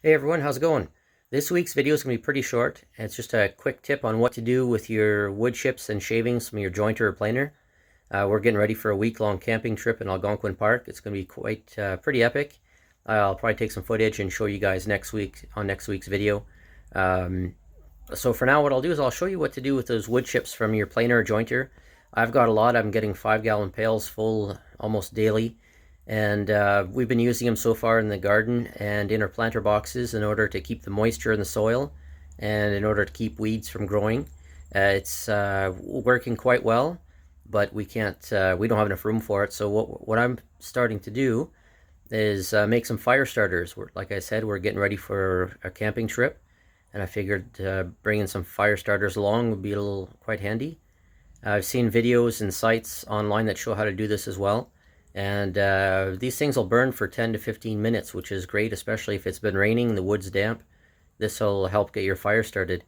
Hey everyone, how's it going? This week's video is going to be pretty short. It's just a quick tip on what to do with your wood chips and shavings from your jointer or planer. We're getting ready for a week-long camping trip in Algonquin Park. It's going to be quite pretty epic. I'll probably take some footage and show you guys next week on next week's video. Um, so for now, what I'll do is I'll show you what to do with those wood chips from your planer or jointer. I've got a lot. I'm getting 5-gallon pails full almost daily. And we've been using them so far in the garden and in our planter boxes in order to keep the moisture in the soil and in order to keep weeds from growing. It's working quite well, but we don't have enough room for it. So what I'm starting to do is make some fire starters. Like I said, we're getting ready for a camping trip, and I figured bringing some fire starters along would be quite handy. I've seen videos and sites online that show how to do this as well. And these things will burn for 10 to 15 minutes, which is great, especially if it's been raining and the wood's damp. This will help get your fire started.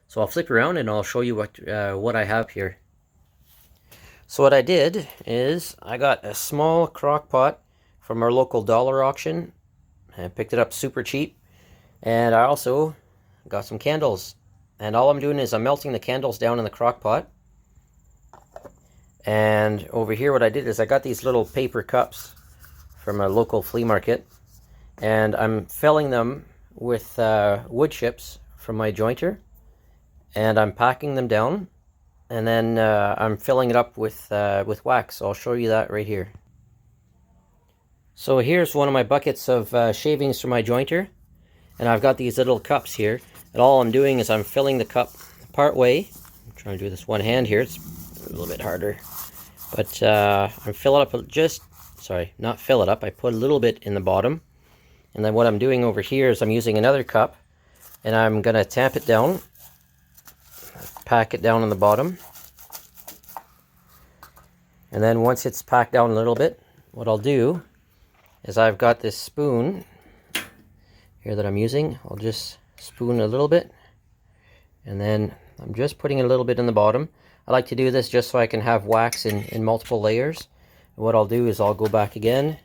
So I'll flip around and I'll show you what I have here. So what I did is I got a small crock pot from our local dollar auction. I picked it up super cheap. And I also got some candles. And all I'm doing is I'm melting the candles down in the crock pot. And over here what I did is I got these little paper cups from a local flea market, and I'm filling them with wood chips from my jointer, and I'm packing them down, and then I'm filling it up with wax. So I'll show you that right here. So here's one of my buckets of shavings from my jointer, and I've got these little cups here, and all I'm doing is I'm filling the cup part way. I'm trying to do this one hand here, it's a little bit harder. But I'm filling up not fill it up, I put a little bit in the bottom. And then what I'm doing over here is I'm using another cup, and I'm going to tamp it down, pack it down on the bottom. And then once it's packed down a little bit, what I'll do is I've got this spoon here that I'm using. I'll just spoon a little bit, and then I'm just putting a little bit in the bottom. I like to do this just so I can have wax in multiple layers. And what I'll do is I'll go back again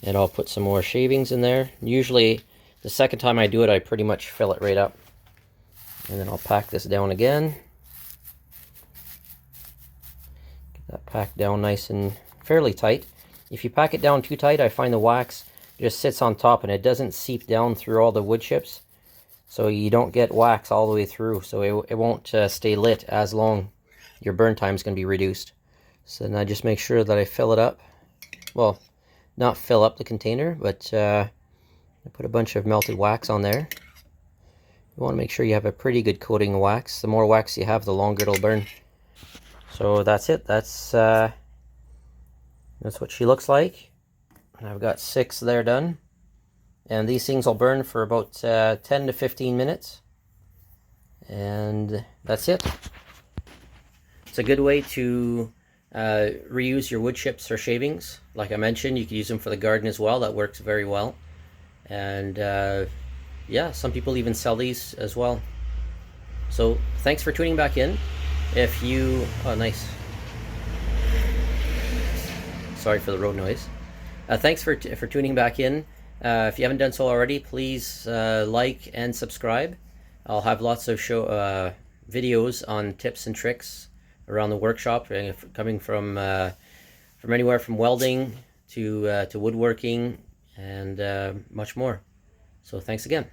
and I'll put some more shavings in there. Usually the second time I do it, I pretty much fill it right up. And then I'll pack this down again. Get that packed down nice and fairly tight. If you pack it down too tight, I find the wax just sits on top and it doesn't seep down through all the wood chips. So you don't get wax all the way through, so it won't stay lit as long. Your burn time is going to be reduced. So then I just make sure that I fill it up. Well, not fill up the container, but I put a bunch of melted wax on there. You want to make sure you have a pretty good coating of wax. The more wax you have, the longer it'll burn. So that's it. That's what she looks like. And I've got 6 there done. And these things will burn for about 10 to 15 minutes. And that's it. It's a good way to reuse your wood chips or shavings. Like I mentioned, you can use them for the garden as well. That works very well. And yeah, some people even sell these as well. So thanks for tuning back in. If you... Oh, nice. Sorry for the road noise. Thanks for tuning back in. If you haven't done so already, please like and subscribe. I'll have lots of videos on tips and tricks around the workshop, coming from anywhere from welding to woodworking and much more. So thanks again.